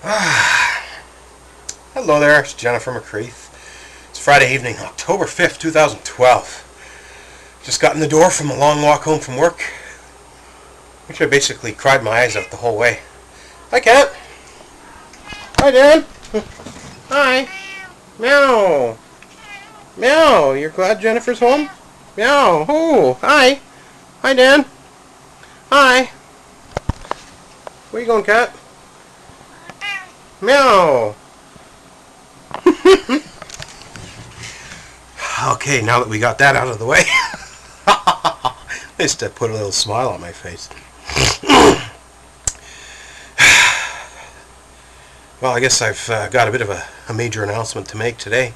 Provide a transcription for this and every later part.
Hello there, it's Jennifer McCreath. It's Friday evening, October 5th, 2012. Just got in the door from a long walk home from work, which I basically cried my eyes out the whole way. Hi, Cat. Hi, Dan. Hi. Meow. Meow. You're glad Jennifer's home? Meow. Oh, hi. Hi, Dan. Hi. Where you going, Cat? Meow. Okay, now that we got that out of the way, just to put a little smile on my face. Well, I guess I've got a bit of a major announcement to make today.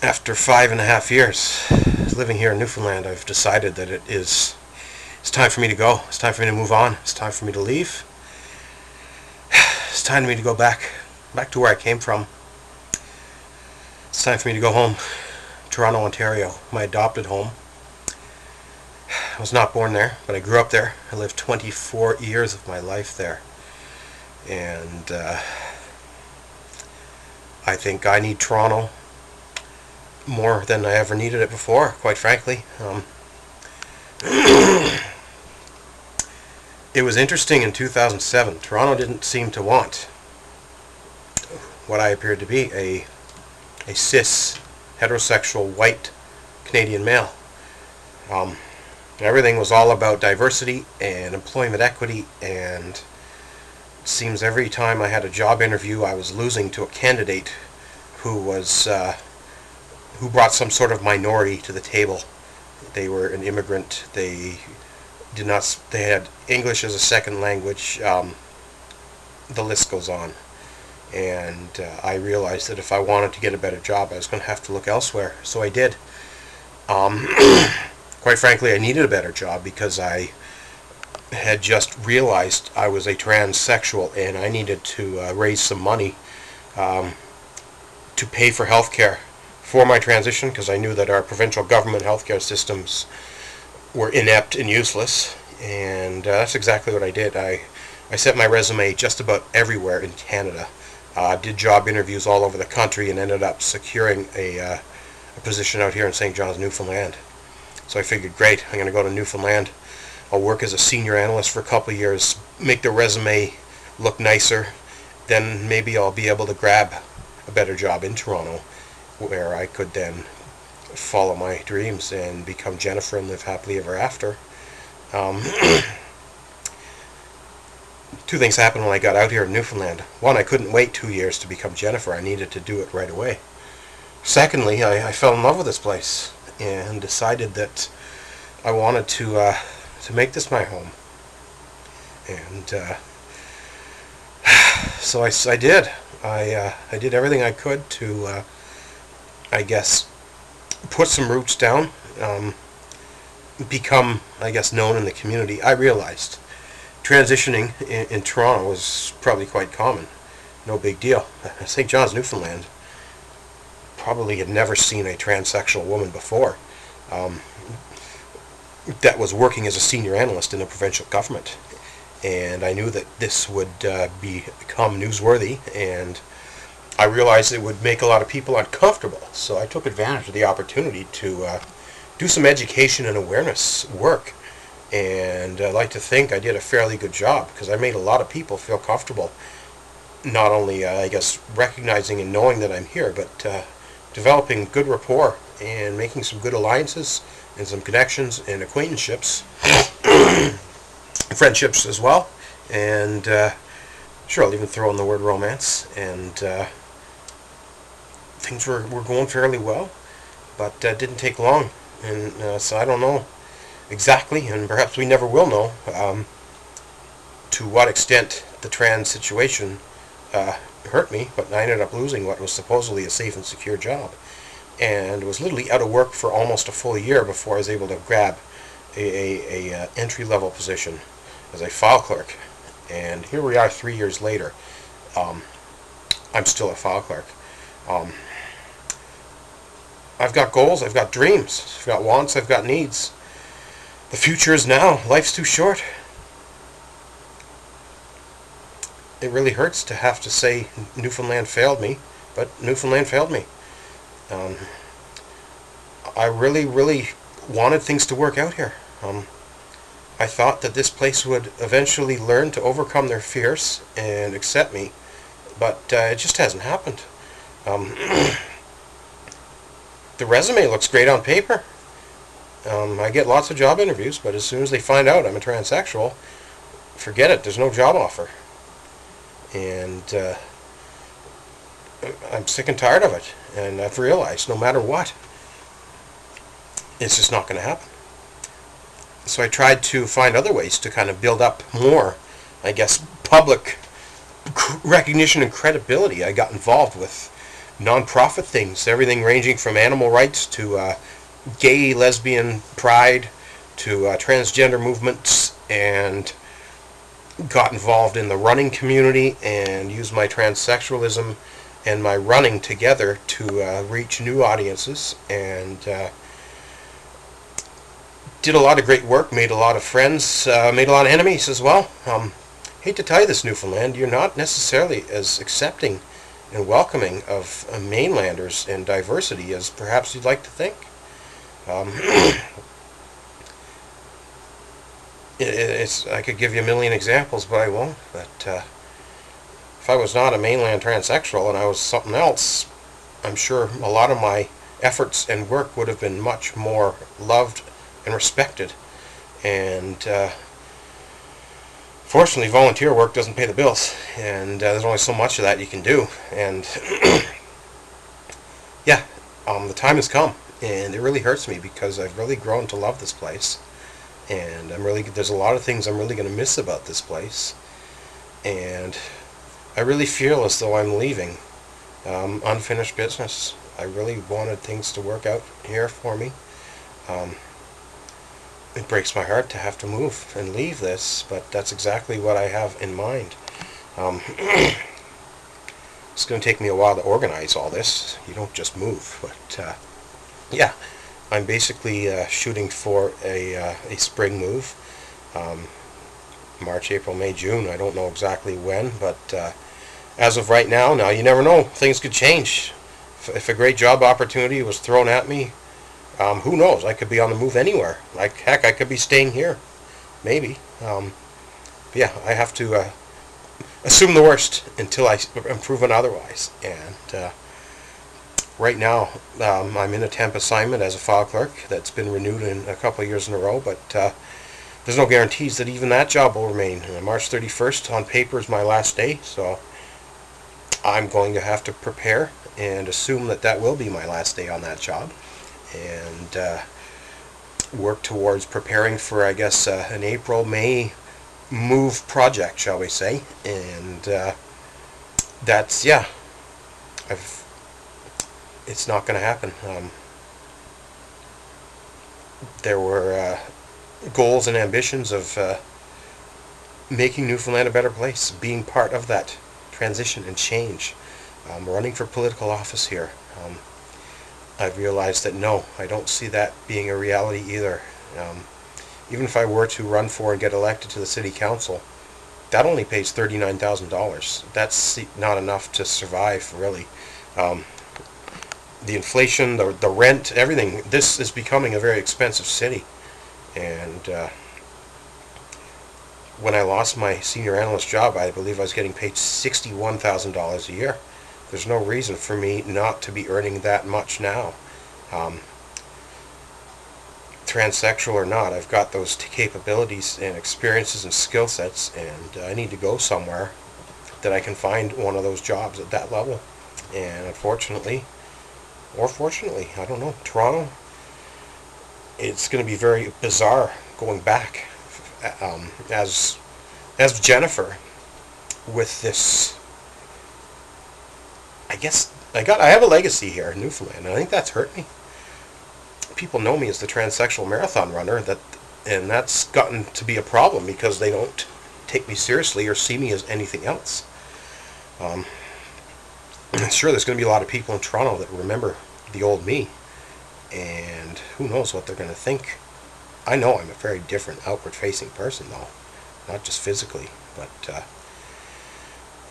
After 5.5 years living here in Newfoundland, I've decided that it's time for me to go. It's time for me to move on. It's time for me to leave. It's time for me to go back to where I came from. It's time for me to go home. Toronto, Ontario, my adopted home. I was not born there, but I grew up there. I lived 24 years of my life there. And I think I need Toronto more than I ever needed it before, quite frankly. It was interesting in 2007. Toronto didn't seem to want what I appeared to be a cis, heterosexual, white Canadian male. Everything was all about diversity and employment equity, and it seems every time I had a job interview I was losing to a candidate who brought some sort of minority to the table. They were an immigrant. They had English as a second language. The list goes on. And I realized that if I wanted to get a better job, I was going to have to look elsewhere. So I did. Quite frankly, I needed a better job because I had just realized I was a transsexual and I needed to raise some money to pay for health care for my transition, because I knew that our provincial government healthcare systems were inept and useless. And that's exactly what I did. I sent my resume just about everywhere in Canada. Did job interviews all over the country and ended up securing a position out here in St. John's, Newfoundland. So I figured, great, I'm going to go to Newfoundland. I'll work as a senior analyst for a couple of years, make the resume look nicer. Then maybe I'll be able to grab a better job in Toronto where I could then follow my dreams and become Jennifer and live happily ever after. Two things happened when I got out here in Newfoundland. One, I couldn't wait 2 years to become Jennifer. I needed to do it right away. Secondly, I fell in love with this place and decided that I wanted to make this my home. And so I did. I did everything I could to, I guess, put some roots down, become, I guess, known in the community. I realized transitioning in Toronto was probably quite common. No big deal. St. John's, Newfoundland probably had never seen a transsexual woman before that was working as a senior analyst in the provincial government. And I knew that this would become newsworthy, and I realized it would make a lot of people uncomfortable. So I took advantage of the opportunity to do some education and awareness work. And I like to think I did a fairly good job, because I made a lot of people feel comfortable, not only, I guess, recognizing and knowing that I'm here, but developing good rapport and making some good alliances and some connections and acquaintanceships, friendships as well. And sure, I'll even throw in the word romance. And things were going fairly well, but didn't take long. And so I don't know exactly, and perhaps we never will know, to what extent the trans situation hurt me, but I ended up losing what was supposedly a safe and secure job, and was literally out of work for almost a full year before I was able to grab a entry-level position as a file clerk. And here we are 3 years later. I'm still a file clerk. I've got goals, I've got dreams, I've got wants, I've got needs. The future is now. Life's too short. it really hurts to have to say Newfoundland failed me, but Newfoundland failed me. Um, I really, really wanted things to work out here. I thought that this place would eventually learn to overcome their fears and accept me, but it just hasn't happened. Um, the resume looks great on paper. I get lots of job interviews, but as soon as they find out I'm a transsexual, forget it, there's no job offer. And I'm sick and tired of it. And I've realized no matter what, it's just not going to happen. So I tried to find other ways to kind of build up more, I guess, public recognition and credibility. I got involved with nonprofit things, everything ranging from animal rights to gay, lesbian pride to transgender movements, and got involved in the running community and used my transsexualism and my running together to reach new audiences, and did a lot of great work, made a lot of friends, made a lot of enemies as well. Hate to tell you this, Newfoundland, you're not necessarily as accepting and welcoming of mainlanders and diversity as perhaps you'd like to think. I could give you a million examples, but I won't. But if I was not a mainland transsexual and I was something else, I'm sure a lot of my efforts and work would have been much more loved and respected. And fortunately, volunteer work doesn't pay the bills, and there's only so much of that you can do. And yeah, the time has come, and it really hurts me because I've really grown to love this place, and there's a lot of things I'm really going to miss about this place, and I really feel as though I'm leaving unfinished business. I really wanted things to work out here for me. It breaks my heart to have to move and leave this, but that's exactly what I have in mind. It's going to take me a while to organize all this. You don't just move, but yeah, I'm basically shooting for a spring move. March, April, May, June. I don't know exactly when, but as of right now, you never know. Things could change. If a great job opportunity was thrown at me, who knows? I could be on the move anywhere. Like, heck, I could be staying here. Maybe. Yeah, I have to assume the worst until I'm proven otherwise. And right now, I'm in a temp assignment as a file clerk that's been renewed in a couple of years in a row, but there's no guarantees that even that job will remain. March 31st on paper is my last day, so I'm going to have to prepare and assume that that will be my last day on that job, and work towards preparing for, I guess, an April, May move project, shall we say. And that's, yeah, it's not going to happen. There were goals and ambitions of making Newfoundland a better place, being part of that transition and change, running for political office here. I've realized that no, I don't see that being a reality either. Even if I were to run for and get elected to the city council, that only pays $39,000. That's not enough to survive, really. The inflation, the rent, everything, this is becoming a very expensive city. And when I lost my senior analyst job, I believe I was getting paid $61,000 a year. There's no reason for me not to be earning that much now. Transsexual or not, I've got those capabilities and experiences and skill sets, and I need to go somewhere that I can find one of those jobs at that level. And unfortunately, or fortunately, I don't know, Toronto, it's going to be very bizarre going back as Jennifer with this. I guess I have a legacy here in Newfoundland, and I think that's hurt me. People know me as the transsexual marathon runner, and that's gotten to be a problem because they don't take me seriously or see me as anything else. Sure, there's going to be a lot of people in Toronto that remember the old me, and who knows what they're going to think. I know I'm a very different outward-facing person, though, not just physically, but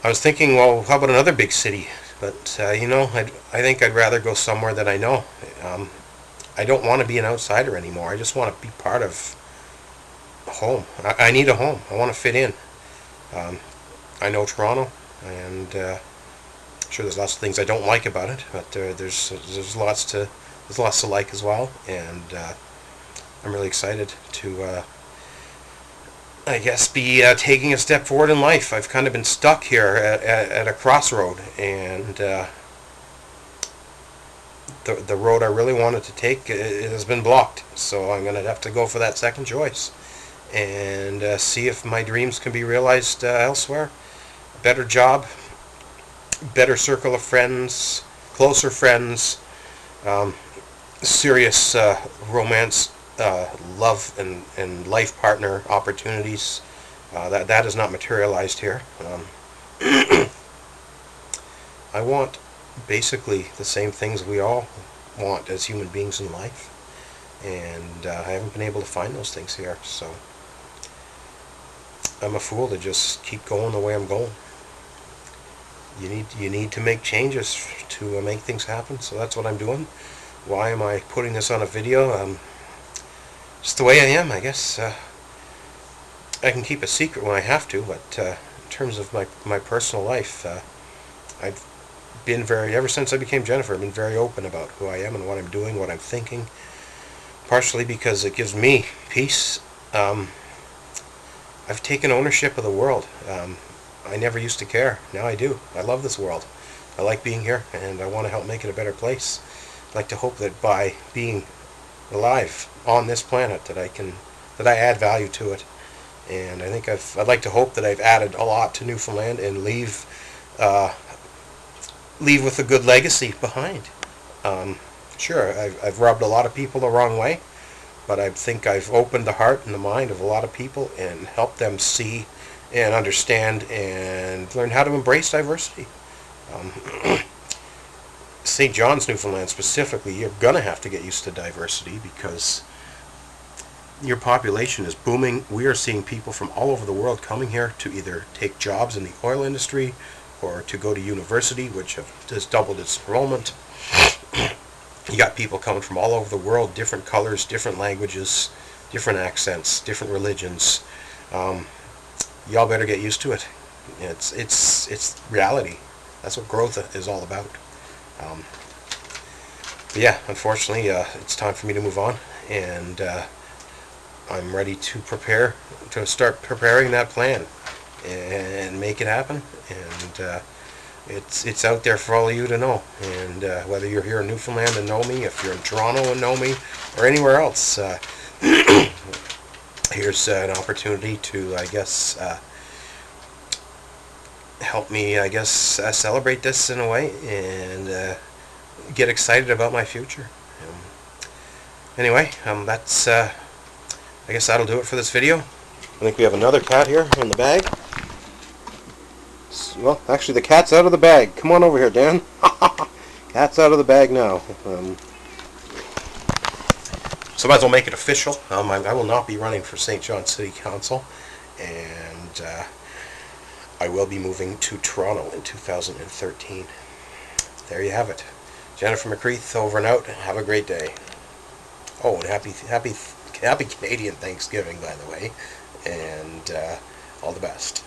I was thinking, well, how about another big city? But, I think I'd rather go somewhere that I know. I don't want to be an outsider anymore. I just want to be part of home. I need a home. I want to fit in. I know Toronto, and sure, there's lots of things I don't like about it, but there's lots to like as well, and I'm really excited to I guess be taking a step forward in life. I've kind of been stuck here at a crossroad, and the road I really wanted to take, it has been blocked. So I'm going to have to go for that second choice and see if my dreams can be realized elsewhere. A better job, better circle of friends, closer friends, serious romance, love and life partner opportunities. That is not materialized here. I want basically the same things we all want as human beings in life, and I haven't been able to find those things here, so I'm a fool to just keep going the way I'm going. You need to make changes to make things happen, so that's what I'm doing. Why am I putting this on a video? Just the way I am, I guess. I can keep a secret when I have to, but in terms of my personal life, I've been ever since I became Jennifer, I've been very open about who I am and what I'm doing, what I'm thinking, partially because it gives me peace. I've taken ownership of the world. I never used to care. Now I do. I love this world. I like being here, and I want to help make it a better place. I'd like to hope that by being alive on this planet that I add value to it. And I think I'd like to hope that I've added a lot to Newfoundland and leave with a good legacy behind. Sure, I've rubbed a lot of people the wrong way, but I think I've opened the heart and the mind of a lot of people and helped them see and understand and learn how to embrace diversity. St. John's, Newfoundland specifically, you're going to have to get used to diversity because your population is booming. We are seeing people from all over the world coming here to either take jobs in the oil industry or to go to university, which has doubled its enrollment. You got people coming from all over the world, different colors, different languages, different accents, different religions. Y'all better get used to it. It's reality. That's what growth is all about. But yeah, unfortunately, it's time for me to move on, and I'm ready to start preparing that plan and make it happen. And it's out there for all of you to know. And whether you're here in Newfoundland and know me, if you're in Toronto and know me, or anywhere else, here's an opportunity to, I guess, help me, I guess, celebrate this in a way and get excited about my future. Anyway, that's, I guess that'll do it for this video. I think we have another cat here in the bag. Well, actually, the cat's out of the bag. Come on over here, Dan. Cat's out of the bag now. So might as well make it official. I will not be running for St. John City Council, and I will be moving to Toronto in 2013. There you have it. Jennifer McCreath, over and out. Have a great day. Oh, and happy Canadian Thanksgiving, by the way, and all the best.